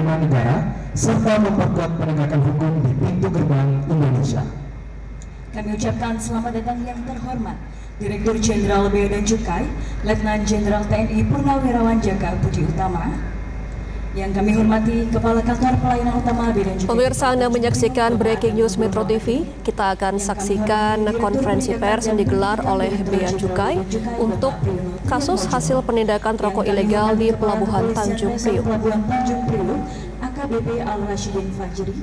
keamanan negara serta memperkuat penegakan hukum di pintu gerbang Indonesia. Kami ucapkan selamat datang yang terhormat Direktur Jenderal Bea dan Cukai, Letnan Jenderal TNI Purnawirawan Jaka Budi Utama. Yang kami hormati Kepala Kantor Pelayanan Utama Bea dan Cukai. Pemirsa, Anda menyaksikan Breaking News Metro TV. Kita akan saksikan konferensi pers yang digelar oleh Bea Cukai untuk kasus hasil penindakan rokok ilegal di Pelabuhan Tanjung Priok. AKBP Al-Rashidin Fajri.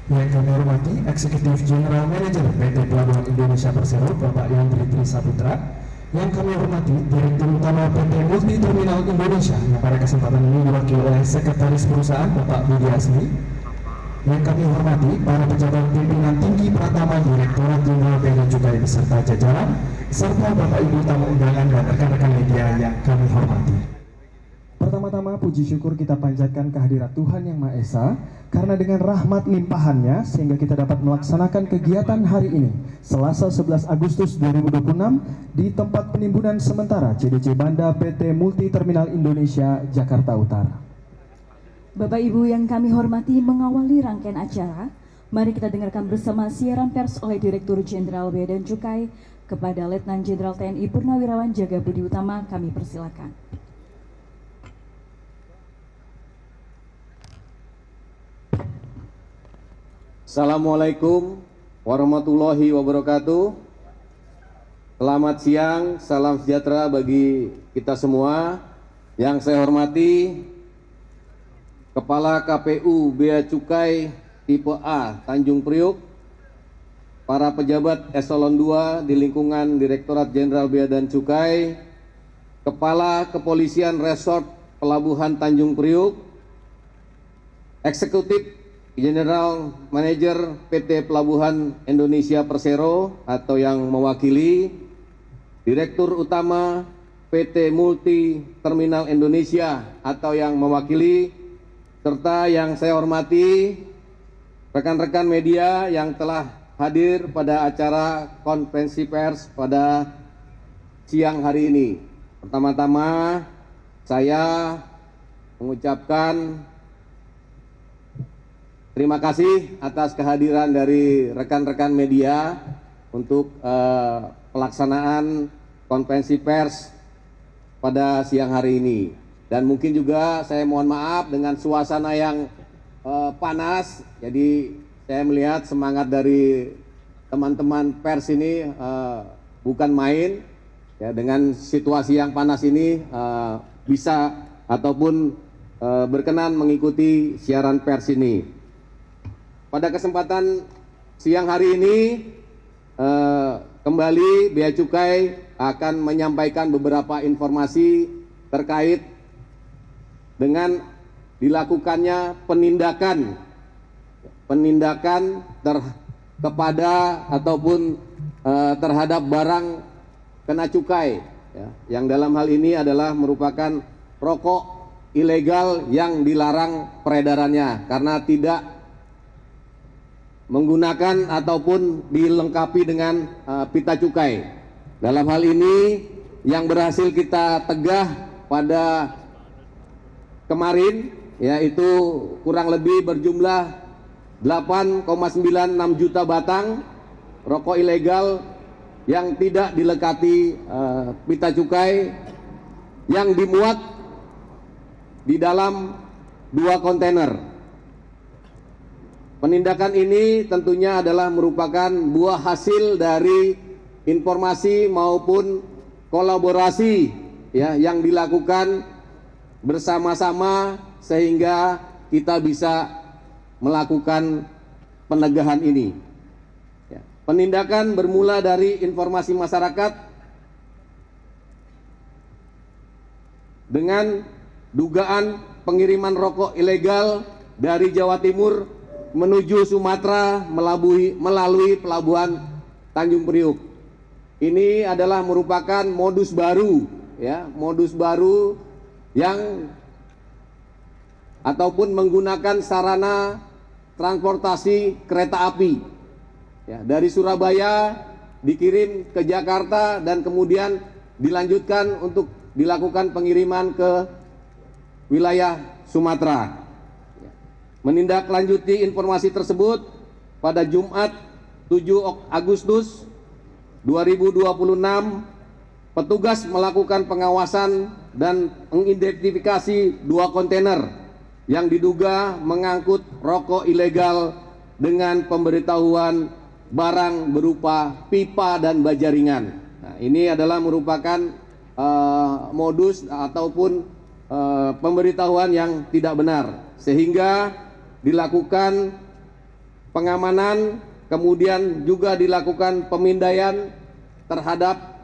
Yang kami hormati Eksekutif General Manager PT Pelabuhan Indonesia Persero, Bapak Yandri Trisaputra. Yang kami hormati Direktur Utama PT Multi Terminal Indonesia yang pada kesempatan ini diwakili oleh Sekretaris Perusahaan Bapak Budi Asmi. Yang kami hormati para pejabat pimpinan tinggi Pratama Direktorat Jenderal Bea dan Cukai beserta jajaran, serta Bapak Ibu tamu undangan dan rekan-rekan media yang kami hormati. Pertama-tama puji syukur kita panjatkan kehadirat Tuhan Yang Maha Esa, karena dengan rahmat limpahannya sehingga kita dapat melaksanakan kegiatan hari ini Selasa 11 Agustus 2026 di tempat penimbunan sementara CDC Banda PT Multi Terminal Indonesia Jakarta Utara. Bapak Ibu yang kami hormati, mengawali rangkaian acara, mari kita dengarkan bersama siaran pers oleh Direktur Jenderal Bea dan Cukai kepada Letnan Jenderal TNI Purnawirawan Jaka Budi Utama. Kami persilakan. Assalamualaikum warahmatullahi wabarakatuh. Selamat siang, salam sejahtera bagi kita semua. Yang saya hormati Kepala KPU Bea Cukai Tipe A Tanjung Priok, para pejabat eselon 2 di lingkungan Direktorat Jenderal Bea dan Cukai, Kepala Kepolisian Resort Pelabuhan Tanjung Priok, Eksekutif General Manager PT Pelabuhan Indonesia Persero atau yang mewakili, Direktur Utama PT Multi Terminal Indonesia atau yang mewakili, serta yang saya hormati rekan-rekan media yang telah hadir pada acara konferensi pers pada siang hari ini. Pertama-tama saya mengucapkan terima kasih atas kehadiran dari rekan-rekan media untuk pelaksanaan konferensi pers pada siang hari ini. Dan mungkin juga saya mohon maaf dengan suasana yang panas. Jadi saya melihat semangat dari teman-teman pers ini bukan main. Ya, dengan situasi yang panas ini bisa ataupun berkenan mengikuti siaran pers ini. Pada kesempatan siang hari ini kembali Bea Cukai akan menyampaikan beberapa informasi terkait dengan dilakukannya penindakan kepada ataupun terhadap barang kena cukai, ya, yang dalam hal ini adalah merupakan rokok ilegal yang dilarang peredarannya karena tidak menggunakan ataupun dilengkapi dengan pita cukai. Dalam hal ini yang berhasil kita tegah pada kemarin yaitu kurang lebih berjumlah 8,96 juta batang rokok ilegal yang tidak dilekati pita cukai yang dimuat di dalam 2 kontainer. Penindakan ini tentunya adalah merupakan buah hasil dari informasi maupun kolaborasi, ya, yang dilakukan bersama-sama sehingga kita bisa melakukan penegahan ini. Ya, penindakan bermula dari informasi masyarakat dengan dugaan pengiriman rokok ilegal dari Jawa Timur menuju Sumatera melalui Pelabuhan Tanjung Priok. Ini adalah merupakan modus baru, ya, modus baru yang ataupun menggunakan sarana transportasi kereta api, ya, dari Surabaya dikirim ke Jakarta dan kemudian dilanjutkan untuk dilakukan pengiriman ke wilayah Sumatera. menindaklanjuti informasi tersebut pada Jumat 7 Agustus 2026, petugas melakukan pengawasan dan mengidentifikasi 2 kontainer yang diduga mengangkut rokok ilegal dengan pemberitahuan barang berupa pipa dan baja ringan. Nah, ini adalah merupakan modus ataupun pemberitahuan yang tidak benar, sehingga dilakukan pengamanan, kemudian juga dilakukan pemindaian terhadap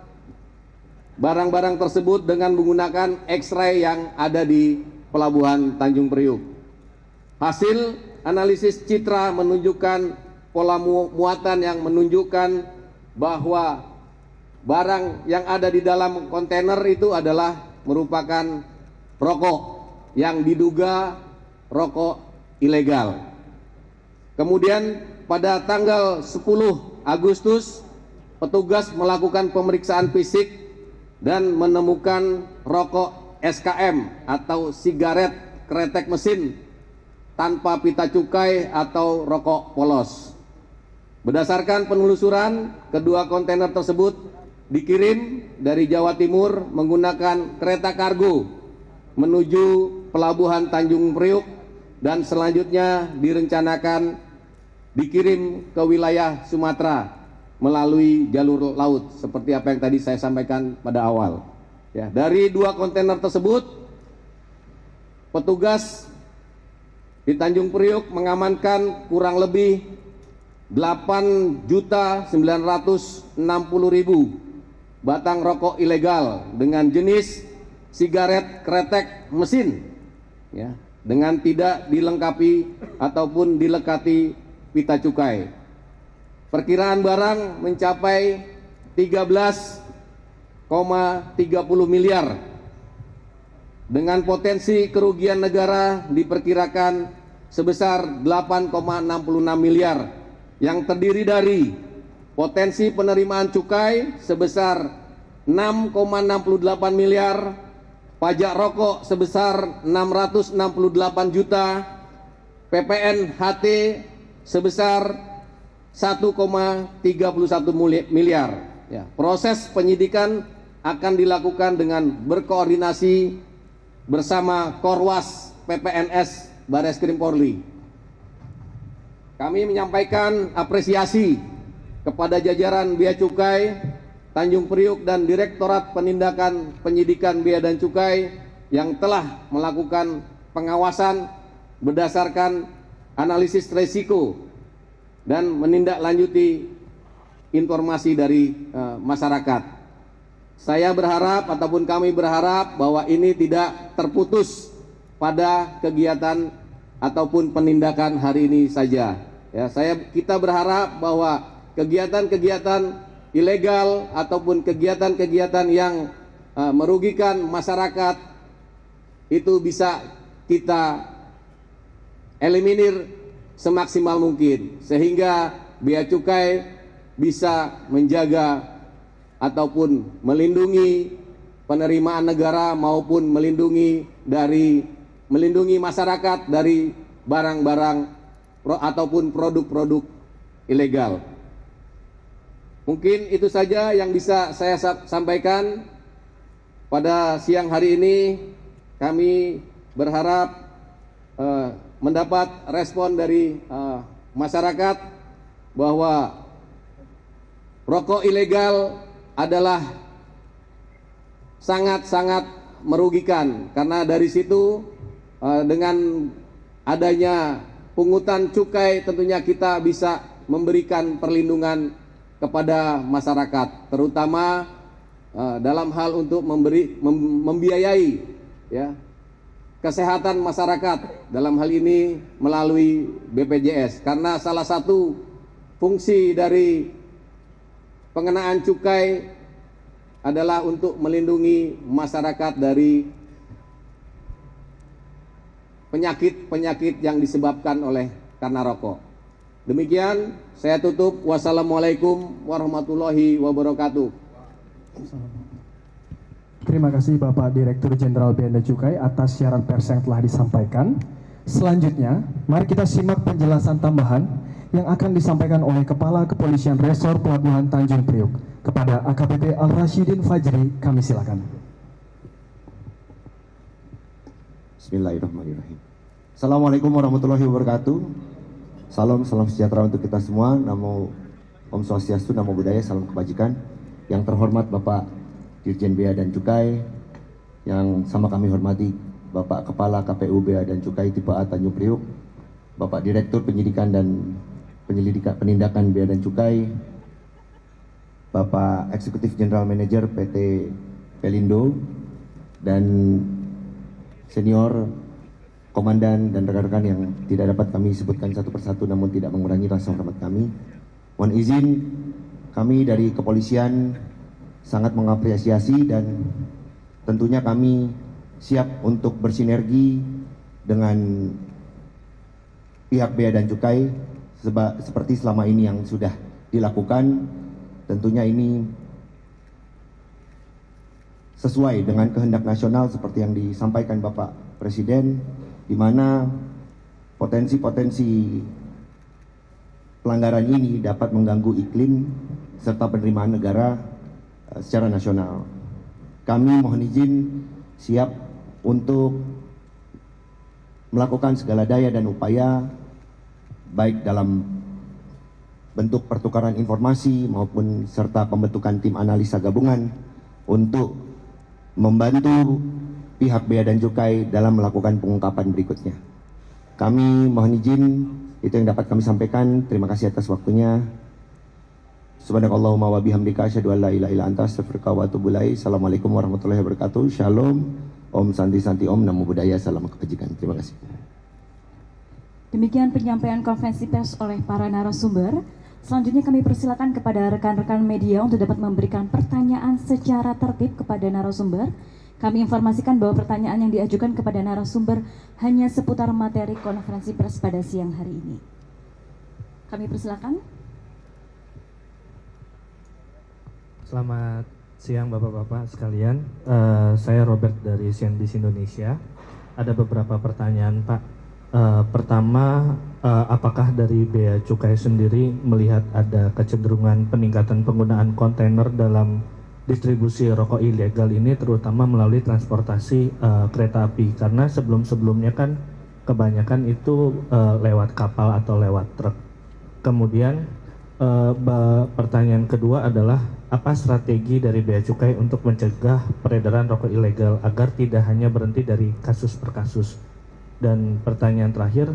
barang-barang tersebut dengan menggunakan X-ray yang ada di Pelabuhan Tanjung Priuk. Hasil analisis citra menunjukkan pola muatan yang menunjukkan bahwa barang yang ada di dalam kontainer itu adalah merupakan rokok yang diduga rokok ilegal. Kemudian pada tanggal 10 Agustus, petugas melakukan pemeriksaan fisik dan menemukan rokok SKM atau sigaret kretek mesin tanpa pita cukai atau rokok polos. Berdasarkan penelusuran, kedua kontainer tersebut dikirim dari Jawa Timur menggunakan kereta kargo menuju Pelabuhan Tanjung Priuk dan selanjutnya direncanakan dikirim ke wilayah Sumatera melalui jalur laut seperti apa yang tadi saya sampaikan pada awal. Ya, dari 2 kontainer tersebut, petugas di Tanjung Priuk mengamankan kurang lebih 8.960.000 batang rokok ilegal dengan jenis sigaret kretek mesin, ya, dengan tidak dilengkapi ataupun dilekati pita cukai. Perkiraan barang mencapai 13,30 miliar dengan potensi kerugian negara diperkirakan sebesar 8,66 miliar yang terdiri dari potensi penerimaan cukai sebesar 6,68 miliar, pajak rokok sebesar 668 juta, PPN HT sebesar 1,31 miliar. Ya, proses penyidikan akan dilakukan dengan berkoordinasi bersama Korwas PPNS Bareskrim Polri. Kami menyampaikan apresiasi kepada jajaran Bea Cukai Tanjung Priuk dan Direktorat Penindakan Penyidikan Bea dan Cukai yang telah melakukan pengawasan berdasarkan analisis risiko dan menindaklanjuti informasi dari masyarakat. Saya berharap ataupun kami berharap bahwa ini tidak terputus pada kegiatan ataupun penindakan hari ini saja. Ya, kita berharap bahwa kegiatan-kegiatan ilegal ataupun kegiatan-kegiatan yang merugikan masyarakat itu bisa kita eliminir semaksimal mungkin, sehingga Bea Cukai bisa menjaga ataupun melindungi penerimaan negara maupun melindungi masyarakat dari barang-barang ataupun produk-produk ilegal. Mungkin itu saja yang bisa saya sampaikan pada siang hari ini. Kami berharap mendapat respon dari masyarakat bahwa rokok ilegal adalah sangat-sangat merugikan, karena dari situ dengan adanya pungutan cukai tentunya kita bisa memberikan perlindungan kepada masyarakat, terutama dalam hal untuk membiayai, ya, kesehatan masyarakat, dalam hal ini melalui BPJS, karena salah satu fungsi dari pengenaan cukai adalah untuk melindungi masyarakat dari penyakit-penyakit yang disebabkan oleh karena rokok. Demikian, saya tutup. Wassalamualaikum warahmatullahi wabarakatuh. Terima kasih Bapak Direktur Jenderal Bea dan Cukai atas siaran pers yang telah disampaikan. Selanjutnya, Mari kita simak penjelasan tambahan yang akan disampaikan oleh Kepala Kepolisian Resor Pelabuhan Tanjung Priok. Kepada AKBP Al-Rashidin Fajri, kami silakan. Bismillahirrahmanirrahim. Assalamualaikum warahmatullahi wabarakatuh. Salam sejahtera untuk kita semua. Namo Om Swastiastu, Namo Buddhaya, salam kebajikan. Yang terhormat Bapak Dirjen Bea dan Cukai, yang sama kami hormati Bapak Kepala KPU Bea dan Cukai Tipe A Tanjung Priok, Bapak Direktur Penyidikan dan Penindakan Bea dan Cukai, Bapak Eksekutif General Manager PT Pelindo, dan senior komandan dan rekan-rekan yang tidak dapat kami sebutkan satu persatu namun tidak mengurangi rasa hormat kami. Mohon izin, kami dari kepolisian sangat mengapresiasi dan tentunya kami siap untuk bersinergi dengan pihak Bea dan Cukai seperti selama ini yang sudah dilakukan. Tentunya ini sesuai dengan kehendak nasional seperti yang disampaikan Bapak Presiden, di mana potensi-potensi pelanggaran ini dapat mengganggu iklim serta penerimaan negara secara nasional. Kami mohon izin siap untuk melakukan segala daya dan upaya baik dalam bentuk pertukaran informasi maupun serta pembentukan tim analisa gabungan untuk membantu pihak Bea dan Cukai dalam melakukan pengungkapan berikutnya. Kami mohon izin, itu yang dapat kami sampaikan. Terima kasih atas waktunya. Subhanakallahumma wa bihamdika asyhadu an la ilaha illa anta astaghfiruka wa atubu ilaik. Assalamualaikum warahmatullahi wabarakatuh. Shalom. Om Santi Santi Om, Namo Buddhaya, salam kebajikan. Terima kasih. Demikian penyampaian konferensi pers oleh para narasumber. Selanjutnya kami persilakan kepada rekan-rekan media untuk dapat memberikan pertanyaan secara tertib kepada narasumber. Kami informasikan bahwa pertanyaan yang diajukan kepada narasumber hanya seputar materi konferensi pers pada siang hari ini. Kami persilakan. Selamat siang Bapak-Bapak sekalian. Saya Robert dari CNBC Indonesia. Ada beberapa pertanyaan Pak. Pertama, apakah dari Bea Cukai sendiri melihat ada kecenderungan peningkatan penggunaan kontainer dalam distribusi rokok ilegal ini, terutama melalui transportasi kereta api? Karena sebelum-sebelumnya kan kebanyakan itu lewat kapal atau lewat truk. Kemudian pertanyaan kedua adalah apa strategi dari Bea Cukai untuk mencegah peredaran rokok ilegal agar tidak hanya berhenti dari kasus per kasus? Dan pertanyaan terakhir,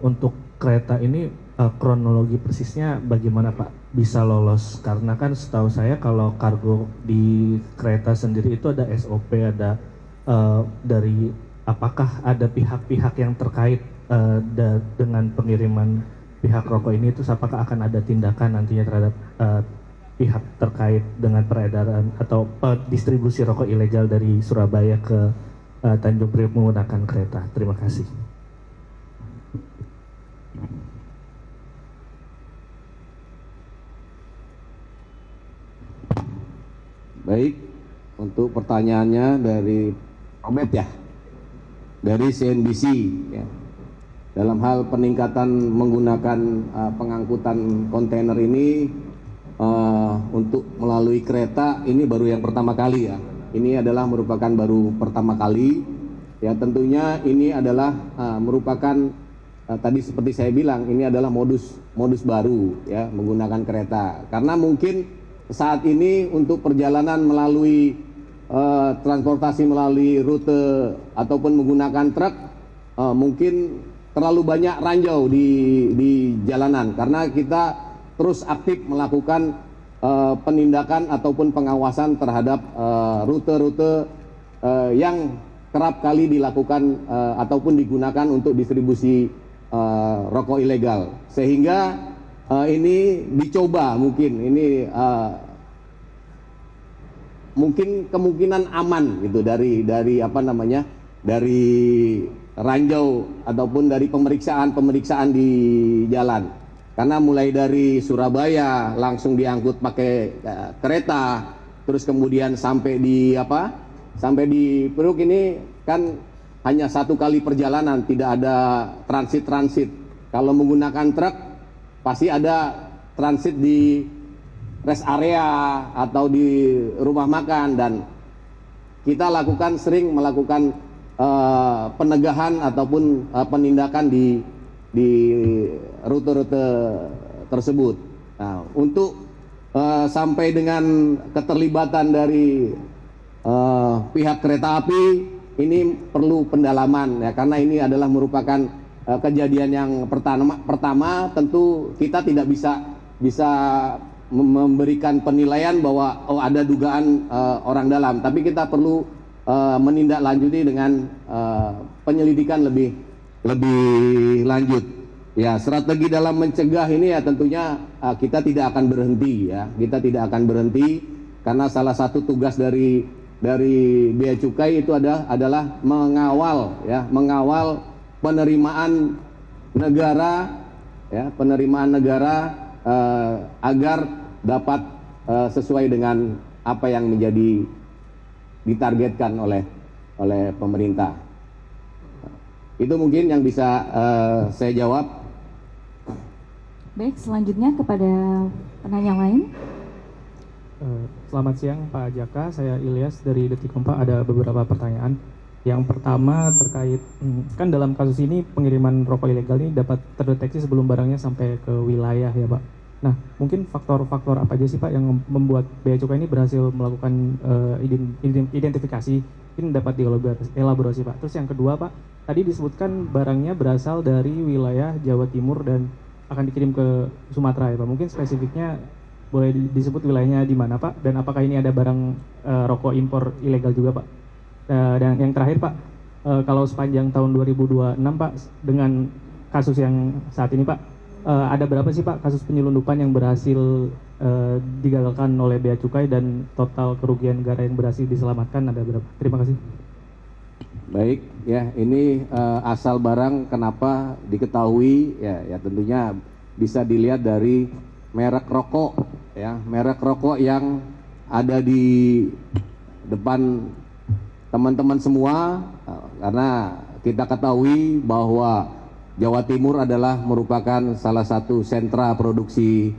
untuk kereta ini kronologi persisnya bagaimana Pak bisa lolos? Karena kan setahu saya kalau kargo di kereta sendiri itu ada SOP, ada dari apakah ada pihak-pihak yang terkait dengan pengiriman pihak rokok ini, itu apakah akan ada tindakan nantinya terhadap pihak terkait dengan peredaran atau distribusi rokok ilegal dari Surabaya ke Tanjung Priok menggunakan kereta? Terima kasih. Baik, untuk pertanyaannya dari Robert ya, dari CNBC ya. Dalam hal peningkatan menggunakan pengangkutan kontainer ini untuk melalui kereta, ini baru yang pertama kali ya. Ini adalah merupakan baru pertama kali ya. Tentunya ini adalah merupakan tadi seperti saya bilang, ini adalah modus baru ya, menggunakan kereta. Karena mungkin saat ini untuk perjalanan melalui transportasi melalui rute ataupun menggunakan truk mungkin terlalu banyak ranjau di jalanan, karena kita terus aktif melakukan penindakan ataupun pengawasan terhadap rute-rute yang kerap kali dilakukan ataupun digunakan untuk distribusi rokok ilegal, sehingga ini dicoba mungkin kemungkinan aman gitu dari dari ranjau ataupun dari pemeriksaan di jalan. Karena mulai dari Surabaya langsung diangkut pakai kereta, terus kemudian sampai di Priok ini kan hanya satu kali perjalanan, tidak ada transit-transit. Kalau menggunakan truk pasti ada transit di rest area atau di rumah makan, dan kita sering melakukan penegahan ataupun penindakan di rute-rute tersebut. Nah, untuk sampai dengan keterlibatan dari pihak kereta api ini perlu pendalaman ya, karena ini adalah merupakan kejadian yang pertama tentu kita tidak bisa memberikan penilaian bahwa ada dugaan orang dalam, tapi kita perlu menindaklanjuti dengan penyelidikan lebih lanjut. Ya, strategi dalam mencegah ini ya tentunya kita tidak akan berhenti ya. Kita tidak akan berhenti karena salah satu tugas dari Bea Cukai itu adalah mengawal penerimaan negara ya, agar dapat sesuai dengan apa yang menjadi ditargetkan oleh pemerintah. Itu mungkin yang bisa saya jawab. Baik, selanjutnya kepada penanya lain. Selamat siang Pak Jaka, saya Ilyas dari Detikkom Pak. Ada beberapa pertanyaan. Yang pertama terkait, kan dalam kasus ini pengiriman rokok ilegal ini dapat terdeteksi sebelum barangnya sampai ke wilayah ya Pak. Nah, mungkin faktor-faktor apa aja sih Pak yang membuat Bea Cukai ini berhasil melakukan identifikasi? Ini dapat dielaborasi Pak. Terus yang kedua Pak, tadi disebutkan barangnya berasal dari wilayah Jawa Timur dan akan dikirim ke Sumatera ya Pak. Mungkin spesifiknya boleh disebut wilayahnya di mana Pak? Dan apakah ini ada barang rokok impor ilegal juga Pak? Dan yang terakhir Pak, kalau sepanjang tahun 2026 Pak, dengan kasus yang saat ini Pak, ada berapa sih Pak kasus penyelundupan yang berhasil digagalkan oleh Bea Cukai dan total kerugian negara yang berhasil diselamatkan ada berapa? Terima kasih. Baik, ya ini asal barang kenapa diketahui ya tentunya bisa dilihat dari merek rokok ya, merek rokok yang ada di depan teman-teman semua, karena kita ketahui bahwa Jawa Timur adalah merupakan salah satu sentra produksi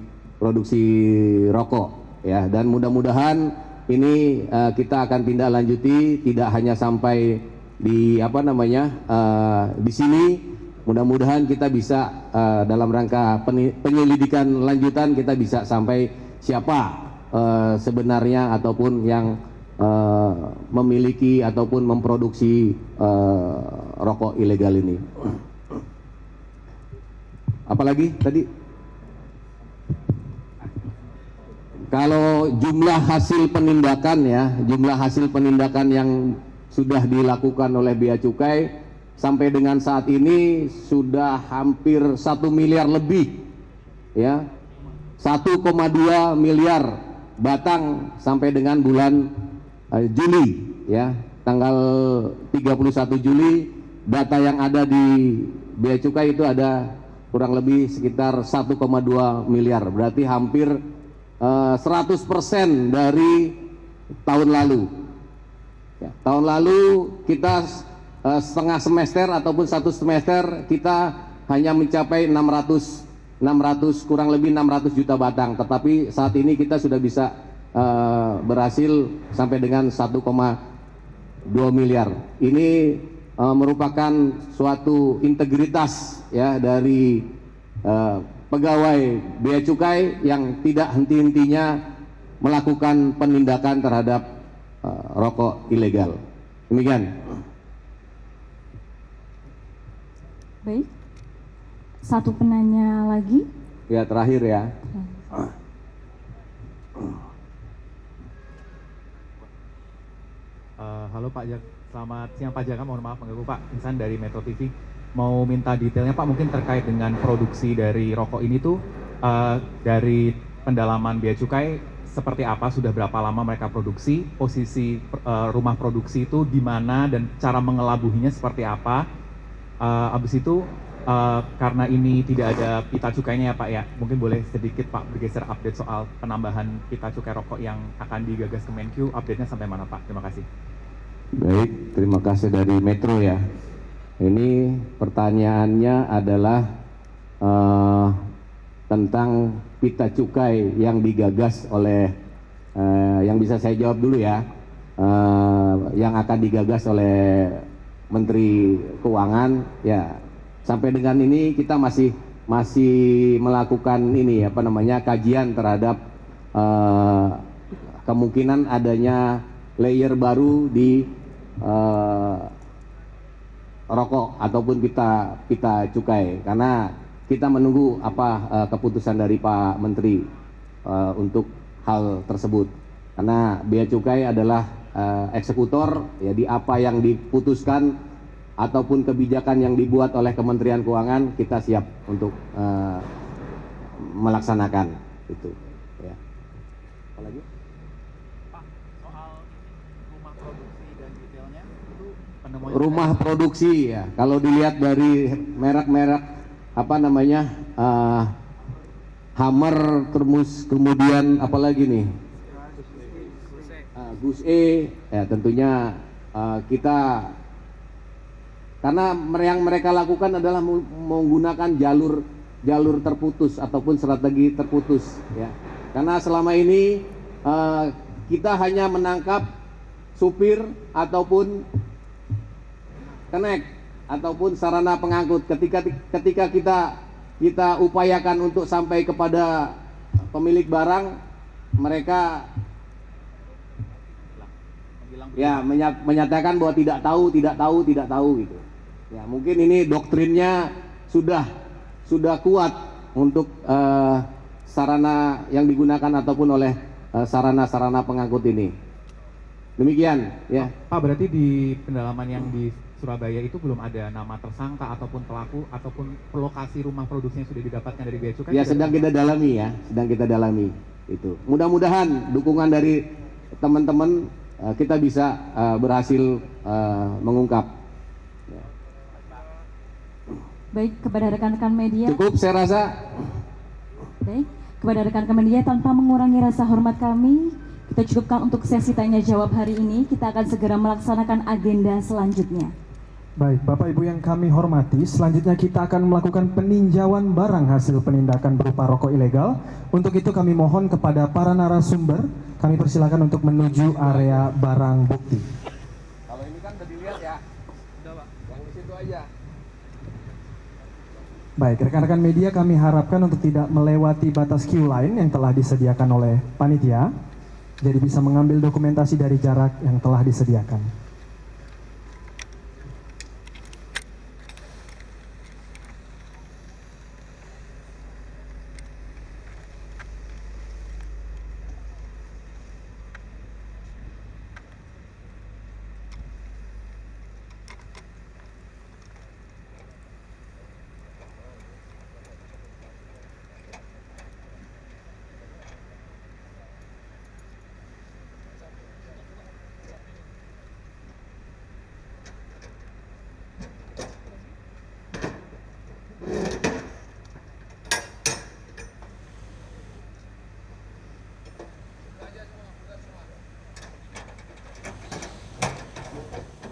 rokok ya, dan mudah-mudahan ini kita akan tindak lanjuti tidak hanya sampai di di sini. Mudah-mudahan kita bisa dalam rangka penyelidikan lanjutan kita bisa sampai siapa sebenarnya ataupun yang memiliki ataupun memproduksi rokok ilegal ini. Apalagi tadi? Kalau jumlah hasil penindakan ya, jumlah hasil penindakan yang sudah dilakukan oleh Bea Cukai sampai dengan saat ini sudah hampir 1 miliar lebih ya, 1,2 miliar batang sampai dengan bulan Juli ya, tanggal 31 Juli data yang ada di Bea Cukai itu ada kurang lebih sekitar 1,2 miliar, berarti hampir 100% dari tahun lalu. Ya, tahun lalu kita setengah semester ataupun satu semester kita hanya mencapai 600 kurang lebih 600 juta batang, tetapi saat ini kita sudah bisa berhasil sampai dengan 1,2 miliar. Ini merupakan suatu integritas ya dari pegawai Bea Cukai yang tidak henti-hentinya melakukan penindakan terhadap rokok ilegal. Demikian. Baik, satu penanya lagi. Ya, terakhir ya. Halo Pak Jak, selamat siang Pak Jaka, mohon maaf mengganggu Pak. Insan dari Metro TV, mau minta detailnya Pak mungkin terkait dengan produksi dari rokok ini tuh dari pendalaman Bea Cukai seperti apa, sudah berapa lama mereka produksi, posisi rumah produksi itu di mana dan cara mengelabuhinya seperti apa. Abis itu karena ini tidak ada pita cukainya ya Pak ya, mungkin boleh sedikit Pak bergeser update soal penambahan pita cukai rokok yang akan digagas Kemenkyu, update-nya sampai mana Pak? Terima kasih. Baik, terima kasih dari Metro ya. Ini pertanyaannya adalah tentang pita cukai yang digagas oleh, yang bisa saya jawab dulu ya, yang akan digagas oleh Menteri Keuangan ya. Sampai dengan ini kita masih melakukan ini apa namanya kajian terhadap kemungkinan adanya layer baru di rokok ataupun pita cukai, karena kita menunggu apa keputusan dari Pak Menteri untuk hal tersebut, karena bea cukai adalah eksekutor ya di apa yang diputuskan ataupun kebijakan yang dibuat oleh Kementerian Keuangan, kita siap untuk melaksanakan itu ya. Apalagi? Rumah produksi ya, kalau dilihat dari merek-merek apa namanya Hammer, terus kemudian apalagi nih Gus E ya, tentunya kita, karena yang mereka lakukan adalah menggunakan jalur terputus ataupun strategi terputus ya, karena selama ini kita hanya menangkap supir ataupun connect ataupun sarana pengangkut. Ketika kita upayakan untuk sampai kepada pemilik barang, mereka ya menyatakan bahwa tidak tahu gitu. Ya, mungkin ini doktrinnya sudah kuat untuk sarana yang digunakan ataupun oleh sarana-sarana pengangkut ini. Demikian ya. Pak, berarti di pendalaman yang di Surabaya itu belum ada nama tersangka ataupun pelaku ataupun lokasi rumah produksinya sudah didapatkan dari bea cukai? Ya, sedang kita dalami itu. Mudah-mudahan dukungan dari teman-teman kita bisa berhasil mengungkap. Baik, kepada rekan-rekan media. Cukup saya rasa. Baik, kepada rekan-rekan media, tanpa mengurangi rasa hormat kami, kita cukupkan untuk sesi tanya jawab hari ini. Kita akan segera melaksanakan agenda selanjutnya. Baik, Bapak Ibu yang kami hormati, selanjutnya kita akan melakukan peninjauan barang hasil penindakan berupa rokok ilegal. Untuk itu kami mohon kepada para narasumber, kami persilakan untuk menuju area barang bukti. Kalau ini kan udah dilihat ya. Udah, Pak. Yang di situ aja. Baik, rekan-rekan media kami harapkan untuk tidak melewati batas queue line yang telah disediakan oleh panitia. Jadi bisa mengambil dokumentasi dari jarak yang telah disediakan.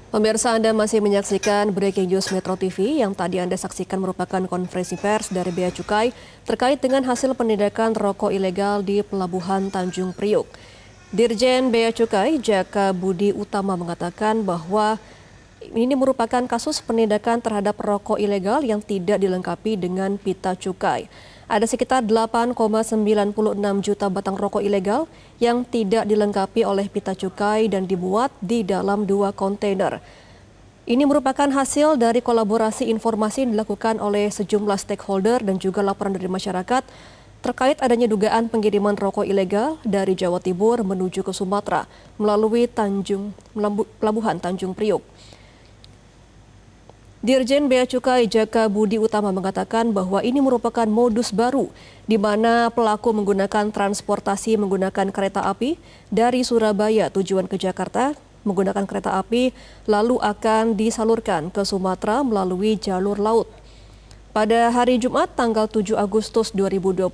Pemirsa, Anda masih menyaksikan Breaking News Metro TV. Yang tadi Anda saksikan merupakan konferensi pers dari Bea Cukai terkait dengan hasil penindakan rokok ilegal di Pelabuhan Tanjung Priok. Dirjen Bea Cukai Jaka Budi Utama mengatakan bahwa ini merupakan kasus penindakan terhadap rokok ilegal yang tidak dilengkapi dengan pita cukai. Ada sekitar 8,96 juta batang rokok ilegal yang tidak dilengkapi oleh pita cukai dan dimuat di dalam 2 kontainer. Ini merupakan hasil dari kolaborasi informasi yang dilakukan oleh sejumlah stakeholder dan juga laporan dari masyarakat terkait adanya dugaan pengiriman rokok ilegal dari Jawa Timur menuju ke Sumatera melalui Pelabuhan Tanjung Priok. Dirjen Bea Cukai Jaka Budi Utama mengatakan bahwa ini merupakan modus baru di mana pelaku menggunakan transportasi menggunakan kereta api dari Surabaya tujuan ke Jakarta menggunakan kereta api lalu akan disalurkan ke Sumatera melalui jalur laut. Pada hari Jumat tanggal 7 Agustus 2026,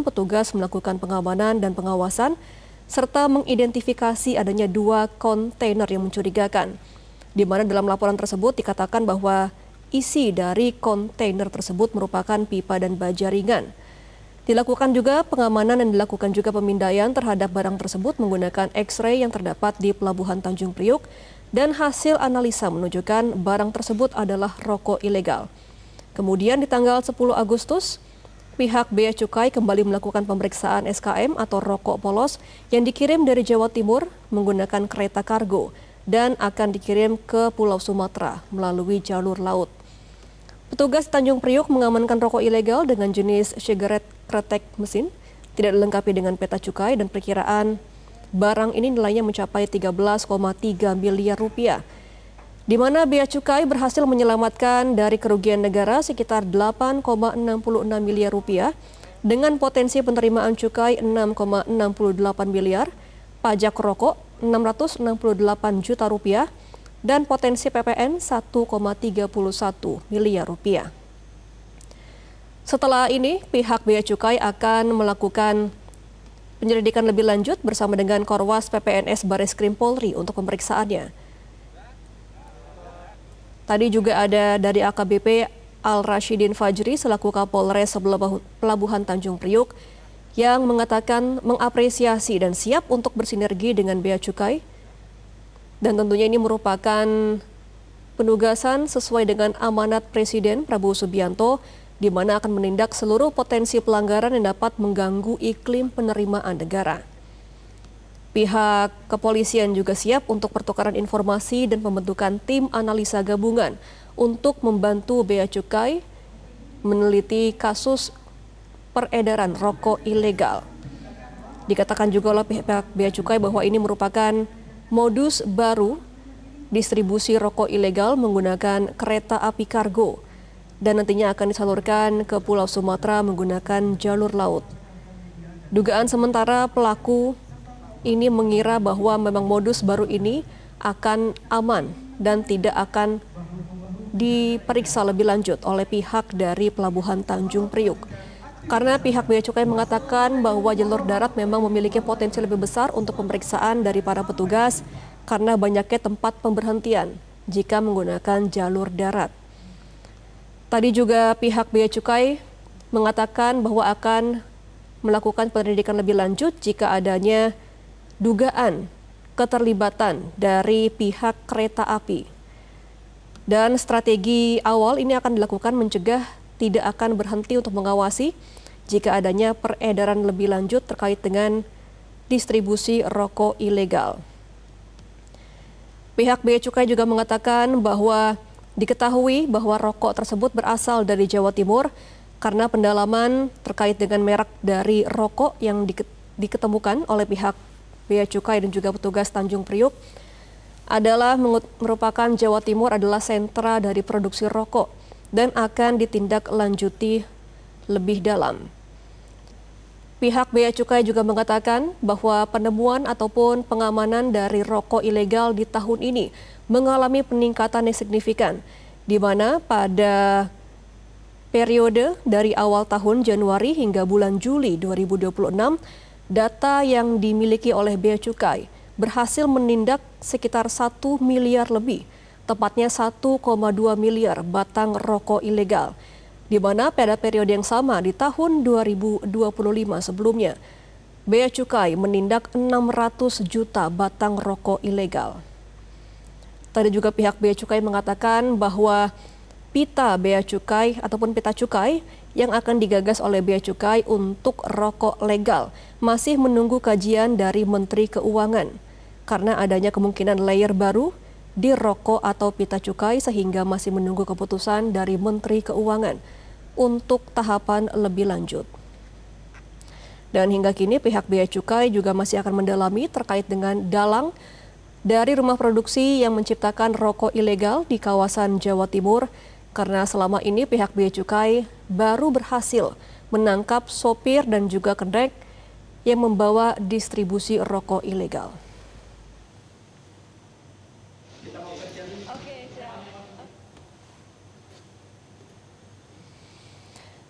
petugas melakukan pengamanan dan pengawasan serta mengidentifikasi adanya 2 kontainer yang mencurigakan, di mana dalam laporan tersebut dikatakan bahwa isi dari kontainer tersebut merupakan pipa dan baja ringan. Dilakukan juga pengamanan dan dilakukan juga pemindaian terhadap barang tersebut menggunakan X-ray yang terdapat di Pelabuhan Tanjung Priuk, dan hasil analisa menunjukkan barang tersebut adalah rokok ilegal. Kemudian di tanggal 10 Agustus, pihak Bea Cukai kembali melakukan pemeriksaan SKM atau rokok polos yang dikirim dari Jawa Timur menggunakan kereta kargo dan akan dikirim ke Pulau Sumatera melalui jalur laut. Petugas Tanjung Priuk mengamankan rokok ilegal dengan jenis sigaret kretek mesin, tidak dilengkapi dengan peta cukai, dan perkiraan barang ini nilainya mencapai 13,3 miliar rupiah. Di mana Bea Cukai berhasil menyelamatkan dari kerugian negara sekitar 8,66 miliar rupiah dengan potensi penerimaan cukai 6,68 miliar, pajak rokok 668 juta rupiah, dan potensi PPN 1,31 miliar rupiah. Setelah ini, pihak Bea Cukai akan melakukan penyelidikan lebih lanjut bersama dengan Korwas PPNS Bareskrim Polri untuk pemeriksaannya. Tadi juga ada dari AKBP Al-Rashidin Fajri selaku Kapolres Pelabuhan Tanjung Priuk yang mengatakan mengapresiasi dan siap untuk bersinergi dengan Bea Cukai. Dan tentunya ini merupakan penugasan sesuai dengan amanat Presiden Prabowo Subianto, di mana akan menindak seluruh potensi pelanggaran yang dapat mengganggu iklim penerimaan negara. Pihak kepolisian juga siap untuk pertukaran informasi dan pembentukan tim analisa gabungan untuk membantu Bea Cukai meneliti kasus peredaran rokok ilegal. Dikatakan juga oleh pihak Bea Cukai bahwa ini merupakan modus baru distribusi rokok ilegal menggunakan kereta api kargo dan nantinya akan disalurkan ke Pulau Sumatera menggunakan jalur laut. Dugaan sementara pelaku ini mengira bahwa memang modus baru ini akan aman dan tidak akan diperiksa lebih lanjut oleh pihak dari Pelabuhan Tanjung Priuk. Karena pihak Bea Cukai mengatakan bahwa jalur darat memang memiliki potensi lebih besar untuk pemeriksaan dari para petugas karena banyaknya tempat pemberhentian jika menggunakan jalur darat. Tadi juga pihak Bea Cukai mengatakan bahwa akan melakukan penyelidikan lebih lanjut jika adanya dugaan keterlibatan dari pihak kereta api. Dan strategi awal ini akan dilakukan mencegah tidak akan berhenti untuk mengawasi jika adanya peredaran lebih lanjut terkait dengan distribusi rokok ilegal. Pihak Bea Cukai juga mengatakan bahwa diketahui bahwa rokok tersebut berasal dari Jawa Timur karena pendalaman terkait dengan merek dari rokok yang diketemukan oleh pihak Bea Cukai dan juga petugas Tanjung Priuk adalah merupakan Jawa Timur adalah sentra dari produksi rokok dan akan ditindaklanjuti lebih dalam. Pihak Bea Cukai juga mengatakan bahwa penemuan ataupun pengamanan dari rokok ilegal di tahun ini mengalami peningkatan yang signifikan, di mana pada periode dari awal tahun Januari hingga bulan Juli 2026, data yang dimiliki oleh Bea Cukai berhasil menindak sekitar 1 miliar lebih, tepatnya 1,2 miliar batang rokok ilegal, di mana pada periode yang sama di tahun 2025 sebelumnya, Bea Cukai menindak 600 juta batang rokok ilegal. Tadi juga pihak Bea Cukai mengatakan bahwa pita Bea Cukai ataupun pita cukai yang akan digagas oleh Bea Cukai untuk rokok legal masih menunggu kajian dari Menteri Keuangan karena adanya kemungkinan layer baru di rokok atau pita cukai sehingga masih menunggu keputusan dari Menteri Keuangan untuk tahapan lebih lanjut. Dan hingga kini pihak Bea Cukai juga masih akan mendalami terkait dengan dalang dari rumah produksi yang menciptakan rokok ilegal di kawasan Jawa Timur karena selama ini pihak Bea Cukai baru berhasil menangkap sopir dan juga kedek yang membawa distribusi rokok ilegal.